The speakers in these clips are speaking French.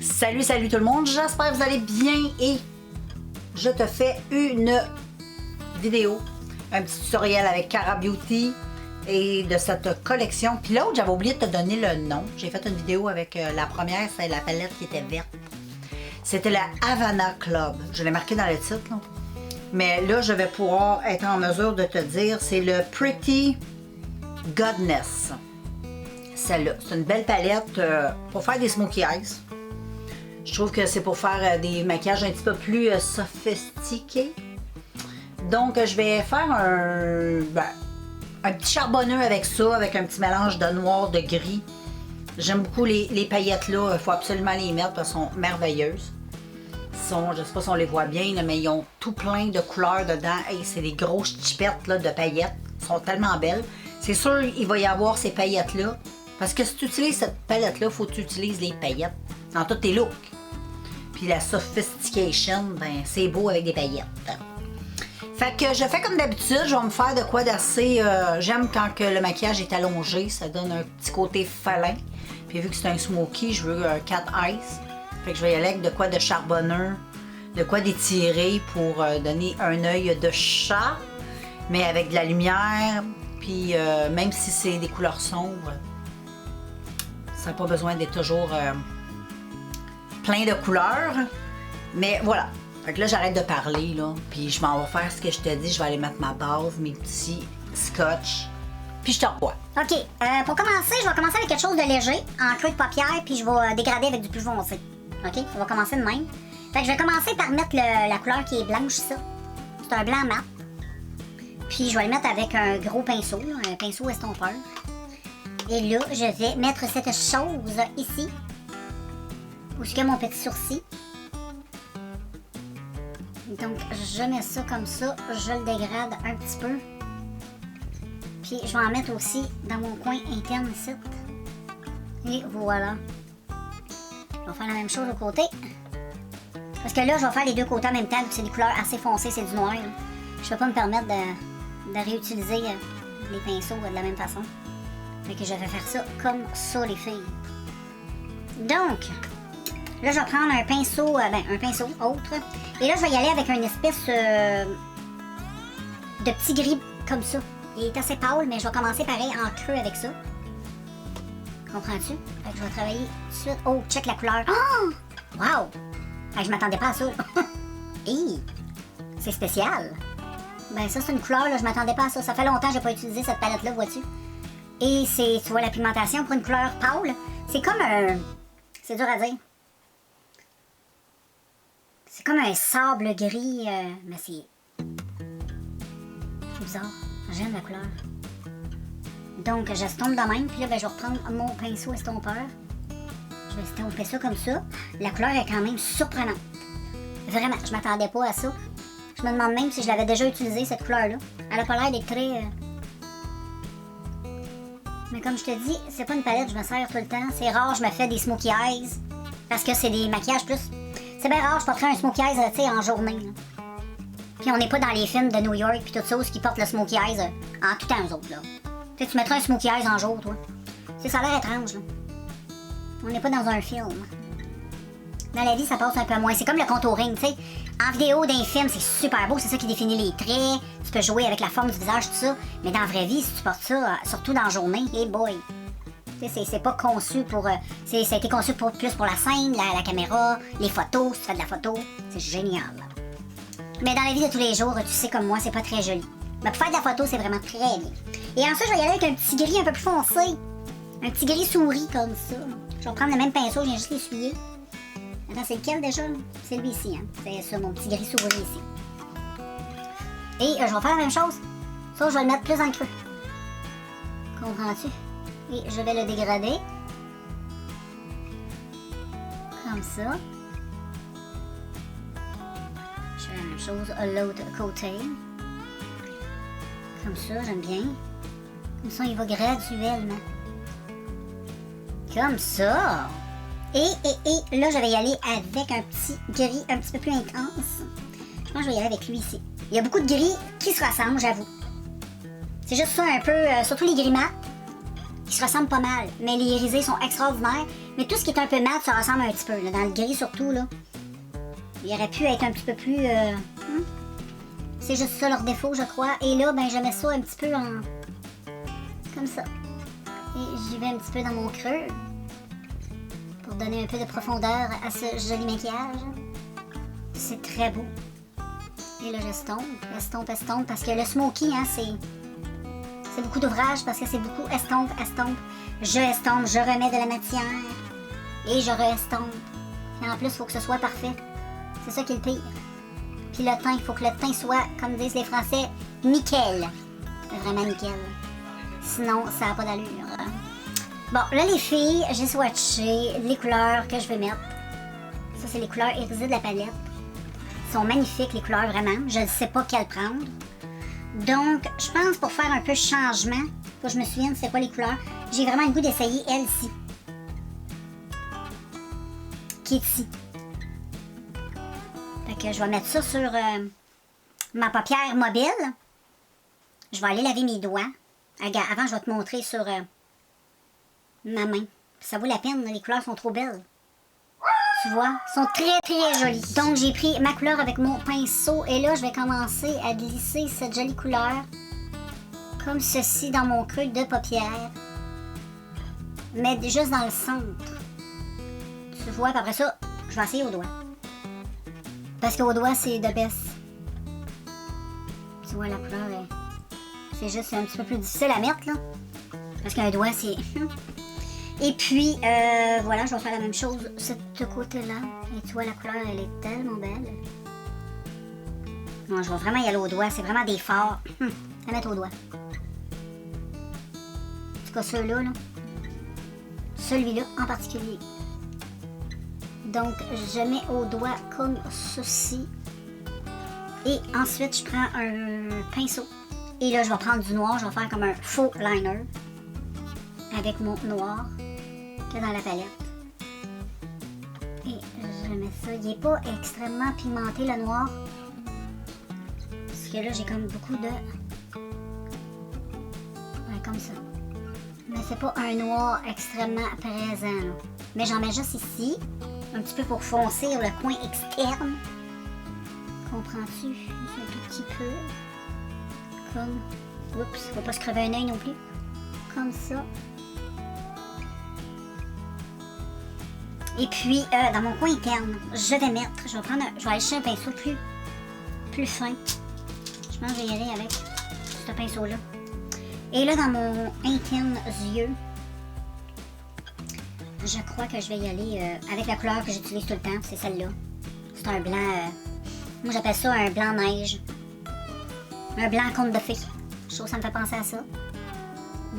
Salut tout le monde, j'espère que vous allez bien et je te fais une vidéo, un petit tutoriel avec Cara Beauty et de cette collection. Puis l'autre, j'avais oublié de te donner le nom. J'ai fait une vidéo avec la première, c'est la palette qui était verte. C'était la Havana Club. Je l'ai marqué dans le titre. Là. Mais là, je vais pouvoir être en mesure de te dire, c'est le Pretty Goddess. Celle-là, c'est une belle palette pour faire des smokey eyes. Je trouve que c'est pour faire des maquillages un petit peu plus sophistiqués. Donc, je vais faire un petit charbonneux avec ça, avec un petit mélange de noir, de gris. J'aime beaucoup les paillettes là, il faut absolument les mettre parce qu'elles sont merveilleuses. Je ne sais pas si on les voit bien, mais ils ont tout plein de couleurs dedans. Hey, c'est des grosses chipettes là, de paillettes. Elles sont tellement belles. C'est sûr qu'il va y avoir ces paillettes-là. Parce que si tu utilises cette palette-là, il faut que tu utilises les paillettes dans tous tes looks. Puis la sophistication, ben c'est beau avec des paillettes. Fait que je fais comme d'habitude, je vais me faire de quoi d'assez... j'aime quand que le maquillage est allongé, ça donne un petit côté félin. Puis vu que c'est un smoky, je veux un cat eyes. Fait que je vais y aller avec de quoi de charbonneux, de quoi d'étiré pour donner un œil de chat, mais avec de la lumière. Puis même si c'est des couleurs sombres, ça n'a pas besoin d'être toujours plein de couleurs. Mais voilà. Fait que là, j'arrête de parler, là. Puis je m'en vais faire ce que je te dis. Je vais aller mettre ma base, mes petits scotch. Puis je te revois. OK. Pour commencer, je vais commencer avec quelque chose de léger, en creux de paupière, puis je vais dégrader avec du plus foncé. OK? On va commencer de même. Fait que je vais commencer par mettre la couleur qui est blanche, ça. C'est un blanc mat. Puis je vais le mettre avec un gros pinceau, là, un pinceau estompeur. Et là, je vais mettre cette chose ici, où est-ce que mon petit sourcil. Donc, je mets ça comme ça, je le dégrade un petit peu. Puis, je vais en mettre aussi dans mon coin interne ici. Et voilà. Je vais faire la même chose au côté. Parce que là, je vais faire les deux côtés en même temps, vu que c'est des couleurs assez foncées, c'est du noir. Là. Je ne peux pas me permettre de réutiliser les pinceaux de la même façon. Fait que je vais faire ça comme ça, les filles. Donc, là, je vais prendre un pinceau, un pinceau autre. Et là, je vais y aller avec une espèce de petit gris comme ça. Il est assez pâle, mais je vais commencer pareil en creux avec ça. Comprends-tu? Fait que je vais travailler tout de suite. Oh, check la couleur. Oh! Wow! Fait que je m'attendais pas à ça. Hi! C'est spécial. Ben ça, c'est une couleur, là, je m'attendais pas à ça. Ça fait longtemps que j'ai pas utilisé cette palette-là, vois-tu? Et c'est, tu vois, la pigmentation pour une couleur pâle, c'est comme un... C'est dur à dire. C'est comme un sable gris, mais c'est bizarre. J'aime la couleur. Donc, j'estompe de même, puis là, ben, je vais reprendre mon pinceau estompeur. Je vais estomper ça comme ça. La couleur est quand même surprenante. Vraiment, je m'attendais pas à ça. Je me demande même si je l'avais déjà utilisée, cette couleur-là. Elle a pas l'air d'être très... Mais comme je te dis, c'est pas une palette, je me sers tout le temps. C'est rare, je me fais des smokey eyes. Parce que c'est des maquillages plus... C'est bien rare, je porterais un smokey eyes, tu sais, en journée. Là. Puis on n'est pas dans les films de New York puis tout ça, où qui portent le smokey eyes en tout temps, eux autres, là. Tu sais, tu mettrais un smokey eyes en jour, toi. C'est ça a l'air étrange, là. On n'est pas dans un film. Dans la vie, ça passe un peu moins. C'est comme le contouring, tu sais. En vidéo, d'un film, c'est super beau, c'est ça qui définit les traits. Tu peux jouer avec la forme du visage, tout ça. Mais dans la vraie vie, si tu portes ça, surtout dans la journée, hey boy. Tu sais, c'est pas conçu pour... ça a été conçu plus pour la scène, la caméra, les photos, si tu fais de la photo. C'est génial. Mais dans la vie de tous les jours, tu sais comme moi, c'est pas très joli. Mais pour faire de la photo, c'est vraiment très bien. Et ensuite, je vais y aller avec un petit gris un peu plus foncé. Un petit gris souris comme ça. Je vais prendre le même pinceau, je viens juste l'essuyer. Attends, c'est lequel déjà? C'est lui ici, hein. C'est ça, mon petit gris souris ici. Et je vais faire la même chose. Ça, je vais le mettre plus en creux. Comprends-tu? Et je vais le dégrader. Comme ça. Je fais la même chose à l'autre côté. Comme ça, j'aime bien. Comme ça, il va graduellement. Comme ça. Et là, je vais y aller avec un petit gris un petit peu plus intense. Je pense que je vais y aller avec lui ici. Il y a beaucoup de gris qui se ressemblent, j'avoue. C'est juste ça un peu, surtout les gris mat. qui se ressemblent pas mal. Mais les irisés sont extraordinaires. Mais tout ce qui est un peu mat, ça ressemble un petit peu. Là. Dans le gris surtout, là. Il aurait pu être un petit peu plus... C'est juste ça leur défaut, je crois. Et là, ben, je mets ça un petit peu en... Comme ça. Et j'y vais un petit peu dans mon creux. Pour donner un peu de profondeur à ce joli maquillage. C'est très beau. Et là, j'estompe, estompe, estompe. Parce que le smoky, hein, c'est beaucoup d'ouvrage. Parce que c'est beaucoup estompe, estompe. Je estompe, je remets de la matière. Et je re-estompe. Et en plus, il faut que ce soit parfait. C'est ça qui est le pire. Puis le teint, il faut que le teint soit, comme disent les Français, nickel. Vraiment nickel. Sinon, ça n'a pas d'allure. Bon, là, les filles, j'ai swatché les couleurs que je vais mettre. Ça, c'est les couleurs irisées de la palette. Ils sont magnifiques, les couleurs, vraiment. Je ne sais pas quelle prendre. Donc, je pense pour faire un peu changement, faut que je me souvienne c'est quoi les couleurs, j'ai vraiment le goût d'essayer elle-ci. Qui est ici. Fait que je vais mettre ça sur ma paupière mobile. Je vais aller laver mes doigts. Regarde, avant, je vais te montrer sur ma main. Ça vaut la peine, les couleurs sont trop belles. Tu vois, sont très très jolies. Donc, j'ai pris ma couleur avec mon pinceau et là, je vais commencer à glisser cette jolie couleur comme ceci dans mon creux de paupière. Mais juste dans le centre. Tu vois, puis après ça, je vais essayer au doigt. Parce qu'au doigt, c'est de baisse. Tu vois, la couleur, c'est juste un petit peu plus difficile à mettre, là. Parce qu'un doigt, c'est... Et puis, voilà, je vais faire la même chose de ce côté-là. Et tu vois, la couleur, elle est tellement belle. Non, je vais vraiment y aller au doigt. C'est vraiment des forts. À mettre au doigt. En tout cas, ceux-là, là. Celui-là en particulier. Donc, je mets au doigt comme ceci. Et ensuite, je prends un pinceau. Et là, je vais prendre du noir. Je vais faire comme un faux liner. Avec mon noir. Que dans la palette. Et je mets ça. Il n'est pas extrêmement pigmenté, le noir. Parce que là, j'ai comme beaucoup de... Ouais, comme ça. Mais c'est pas un noir extrêmement présent, là. Mais j'en mets juste ici. Un petit peu pour foncer le coin externe. Comprends-tu? Juste un tout petit peu. Comme... Oups, faut pas se crever un œil non plus. Comme ça. Et puis, dans mon coin interne, je vais aller chercher un pinceau plus fin. Je pense que je vais y aller avec ce pinceau-là. Et là, dans mon interne yeux, je crois que je vais y aller avec la couleur que j'utilise tout le temps, c'est celle-là. C'est un blanc, moi j'appelle ça un blanc neige. Un blanc conte de fées. Je trouve que ça me fait penser à ça.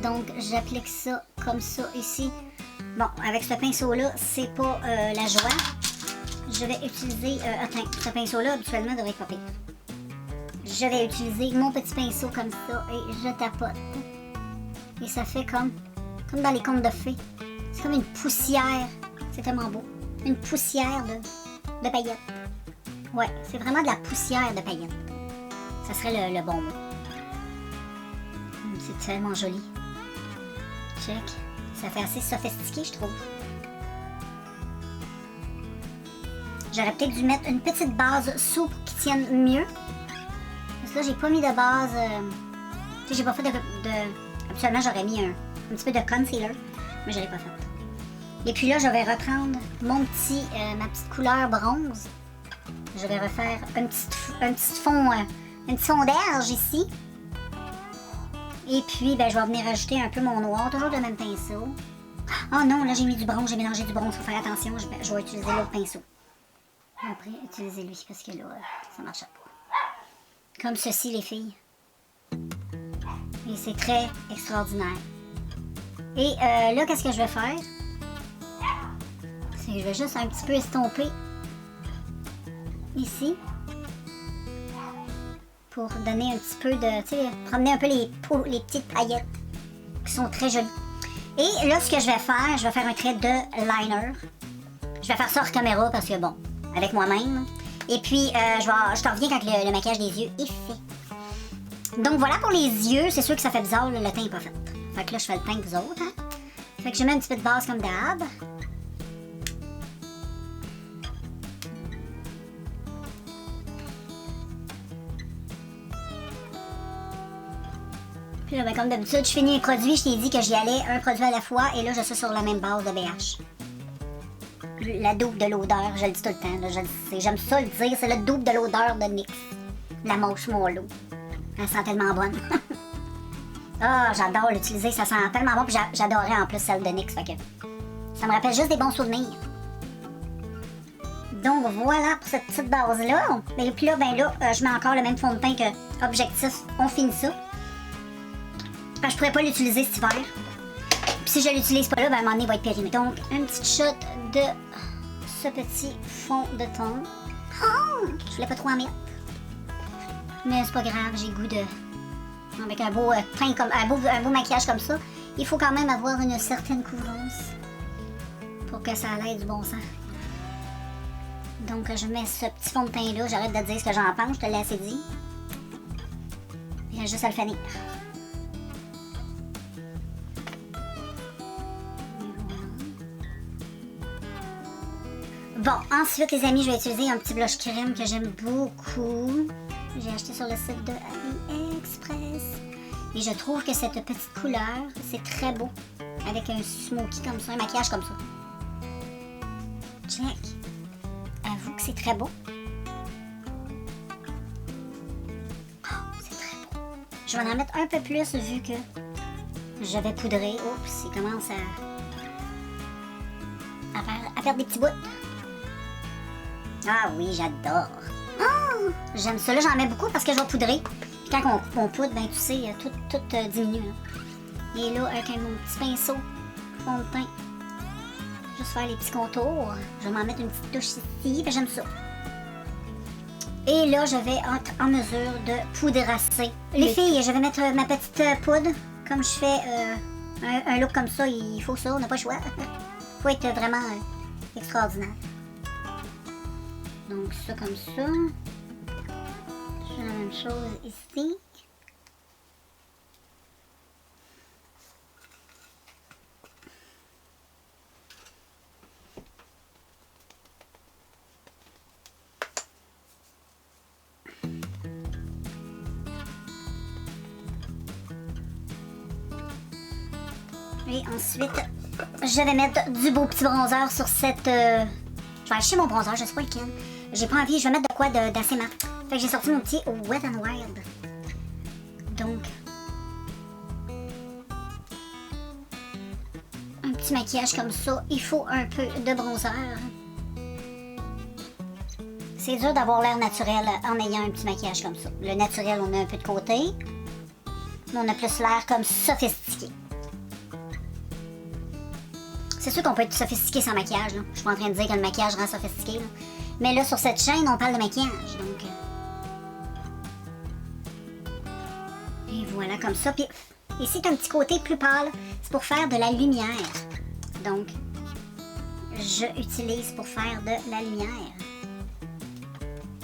Donc, j'applique ça comme ça ici. Bon, avec ce pinceau-là, c'est pas la joie. Je vais utiliser... attends, ce pinceau-là, habituellement, devrait être pas pire. Je vais utiliser mon petit pinceau comme ça et je tapote. Et ça fait comme dans les contes de fées. C'est comme une poussière. C'est tellement beau. Une poussière de paillettes. Ouais, c'est vraiment de la poussière de paillettes. Ça serait le bon mot. C'est tellement joli. Check. Ça fait assez sophistiqué, je trouve. J'aurais peut-être dû mettre une petite base souple qui tienne mieux. Parce que là, j'ai pas mis de base... Tu sais, j'ai pas fait de... Habituellement, j'aurais mis un petit peu de concealer. Mais je l'ai pas fait. Et puis là, je vais reprendre ma petite couleur bronze. Je vais refaire un petit fond d'herge ici. Et puis, ben, je vais venir ajouter un peu mon noir, toujours le même pinceau. Oh non, là, j'ai mis du bronze, j'ai mélangé du bronze. Faut faire attention, je vais utiliser l'autre pinceau. Après, utiliser lui, parce que là, ça ne marche pas. Comme ceci, les filles. Et c'est très extraordinaire. Et là, qu'est-ce que je vais faire? C'est que je vais juste un petit peu estomper ici. Pour donner un petit peu de... Tu sais, promener un peu les petites paillettes qui sont très jolies. Et là, ce que je vais faire un trait de liner. Je vais faire ça hors caméra parce que, bon, avec moi-même. Et puis, je t'en reviens quand le maquillage des yeux est fait. Donc, voilà pour les yeux. C'est sûr que ça fait bizarre, le teint n'est pas fait. Fait que là, je fais le teint que vous autres, hein. Fait que je mets un petit peu de base comme d'hab. Puis là, ben, comme d'habitude, je finis un produit. Je t'ai dit que j'y allais un produit à la fois. Et là, je suis sur la même base de BH. La double de l'odeur, je le dis tout le temps. Là, je le sais. J'aime ça le dire. C'est le double de l'odeur de NYX. La Marshmallow. Elle sent tellement bonne. Ah, j'adore l'utiliser. Ça sent tellement bon. Puis j'adorais en plus celle de NYX. Fait que ça me rappelle juste des bons souvenirs. Donc voilà pour cette petite base-là. Et puis là, ben là, je mets encore le même fond de teint que Objectif. On finit ça. Je pourrais pas l'utiliser cet hiver. Puis si je l'utilise pas là, ben à un moment donné, il va être périmé. Donc, une petite shot de ce petit fond de teint. Oh, je voulais pas trop en mettre. Mais c'est pas grave, j'ai goût de... Avec un beau teint comme... Un beau maquillage comme ça, il faut quand même avoir une certaine couvrance pour que ça aille du bon sens. Donc, je mets ce petit fond de teint-là. J'arrête de dire ce que j'en pense, je te l'ai assez dit. Il reste juste à le finir. Bon, ensuite, les amis, je vais utiliser un petit blush crème que j'aime beaucoup. J'ai acheté sur le site de AliExpress. Et je trouve que cette petite couleur, c'est très beau. Avec un smoky comme ça, un maquillage comme ça. Check. Avoue que c'est très beau. Oh, c'est très beau. Je vais en mettre un peu plus vu que je vais poudrer. Oups, il commence à faire des petits bouts. Ah oui, j'adore. Oh, j'aime ça. Là, j'en mets beaucoup parce que je vais poudrer. Puis quand on poudre, ben tu sais, tout diminue. Là. Et là, avec mon petit pinceau, fond de teint, juste faire les petits contours. Je vais m'en mettre une petite touche ici. Ben, j'aime ça. Et là, je vais être en mesure de poudrasser. Les filles, je vais mettre ma petite poudre. Comme je fais un look comme ça, il faut ça, on n'a pas le choix. Il faut être vraiment extraordinaire. Donc ça comme ça. Je fais la même chose ici. Et ensuite, je vais mettre du beau petit bronzer sur cette... Je vais acheter mon bronzer, je sais pas lequel. J'ai pas envie, je vais mettre de quoi d'assez mat. Fait que j'ai sorti mon petit Wet n Wild. Donc... un petit maquillage comme ça, il faut un peu de bronzer. C'est dur d'avoir l'air naturel en ayant un petit maquillage comme ça. Le naturel, on a un peu de côté. Mais on a plus l'air comme sophistiqué. C'est sûr qu'on peut être sophistiqué sans maquillage. Là. Je suis pas en train de dire que le maquillage rend sophistiqué. Là. Mais là, sur cette chaîne, on parle de maquillage. Donc... Et voilà, comme ça. Puis ici, tu as un petit côté plus pâle. C'est pour faire de la lumière. Donc, je utilise pour faire de la lumière.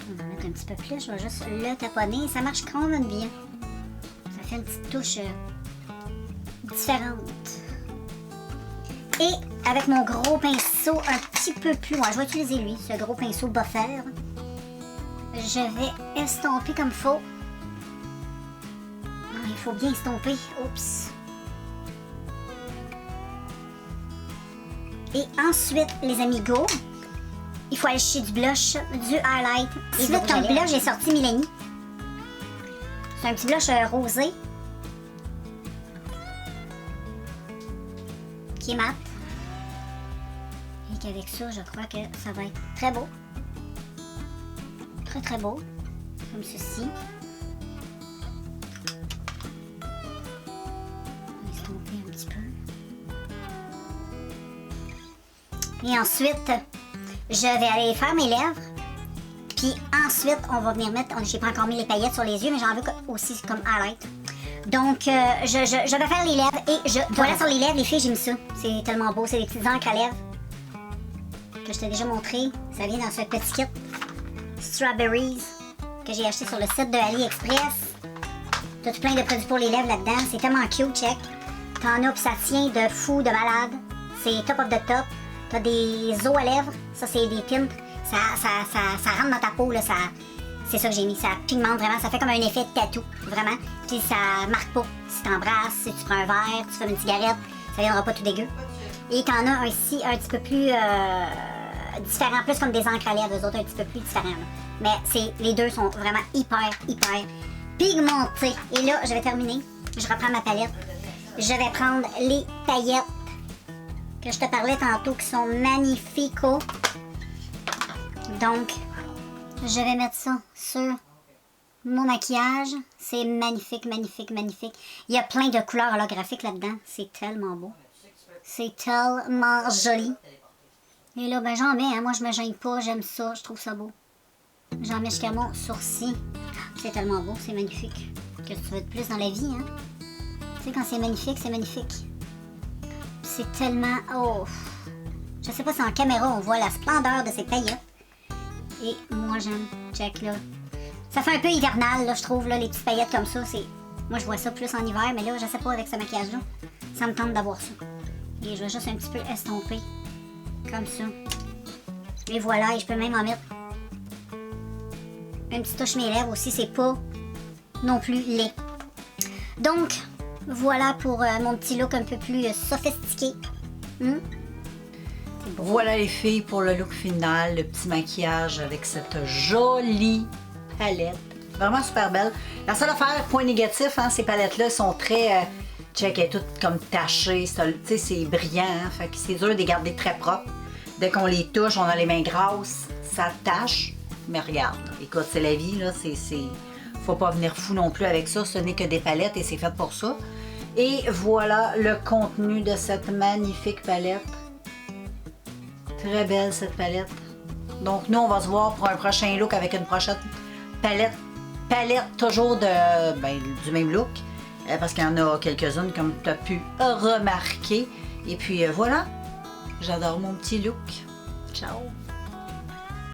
On va en mettre un petit peu plus. Je vais juste le taponner. Ça marche quand même bien. Ça fait une petite touche différente. Et avec mon gros pinceau un petit peu plus loin, je vais utiliser lui, ce gros pinceau Buffer. Je vais estomper comme il faut. Non, il faut bien estomper. Oups. Et ensuite, les amigos, il faut aller chercher du blush, du highlight. Et ensuite, comme blush, j'ai sorti Milani. C'est un petit blush rosé. Qui est mat. Et qu'avec ça, je crois que ça va être très beau. Très très beau. Comme ceci. On va estomper un petit peu. Et ensuite, je vais aller faire mes lèvres. Puis ensuite, on va venir mettre... J'ai pas encore mis les paillettes sur les yeux, mais j'en veux aussi comme highlight. Donc, je vais faire les lèvres et voilà sur les lèvres, les filles, j'ai mis ça. C'est tellement beau, c'est des petites encres à lèvres que je t'ai déjà montré. Ça vient dans ce petit kit Strawberries que j'ai acheté sur le site de AliExpress. T'as tout plein de produits pour les lèvres là-dedans. C'est tellement cute, check. T'en as, puis ça tient de fou, de malade. C'est top of the top. T'as des os à lèvres. Ça, c'est des tints. Ça rentre dans ta peau, là. C'est ça que j'ai mis. Ça pigmente vraiment. Ça fait comme un effet de tatou, vraiment. Puis ça marque pas. Si t'embrasses, si tu prends un verre, tu fumes une cigarette, ça viendra pas tout dégueu. Et t'en as ici un petit peu plus différent, plus comme des encres à lèvres, eux autres un petit peu plus différents. Là. Mais les deux sont vraiment hyper pigmentés. Et là, je vais terminer. Je reprends ma palette. Je vais prendre les paillettes que je te parlais tantôt qui sont magnifico. Donc, je vais mettre ça sur mon maquillage. C'est magnifique. Il y a plein de couleurs holographiques là-dedans. C'est tellement beau. C'est tellement joli. Et là, ben j'en mets, hein. Moi je me gêne pas, j'aime ça, je trouve ça beau. J'en mets jusqu'à mon sourcil. C'est tellement beau, c'est magnifique. Qu'est-ce que tu veux de plus dans la vie, hein? Tu sais, quand c'est magnifique, c'est magnifique. C'est tellement... Oh! Je sais pas si en caméra on voit la splendeur de ces paillettes. Et moi j'aime. Check là. Ça fait un peu hivernal, là, je trouve, là, les petites paillettes comme ça. Moi je vois ça plus en hiver, mais là, je sais pas, avec ce maquillage-là, ça me tente d'avoir ça. Et je vais juste un petit peu estomper. Comme ça. Et voilà, et je peux même en mettre une petite touche mes lèvres aussi, c'est pas non plus laid. Donc, voilà pour mon petit look un peu plus sophistiqué. Voilà les filles pour le look final, le petit maquillage avec cette jolie palette. Vraiment super belle. La seule affaire, point négatif, hein, ces palettes-là sont très... check, elle est toute comme tachée, tu sais, c'est brillant, hein, fait que c'est dur de les garder très propres. Dès qu'on les touche, on a les mains grasses, ça tâche. Mais regarde, écoute, c'est la vie, là, faut pas venir fou non plus avec ça, ce n'est que des palettes et c'est fait pour ça. Et voilà le contenu de cette magnifique palette. Très belle cette palette. Donc nous, on va se voir pour un prochain look avec une prochaine palette. Palette toujours du même look. Parce qu'il y en a quelques-unes comme tu as pu remarquer. Et puis voilà, j'adore mon petit look. Ciao!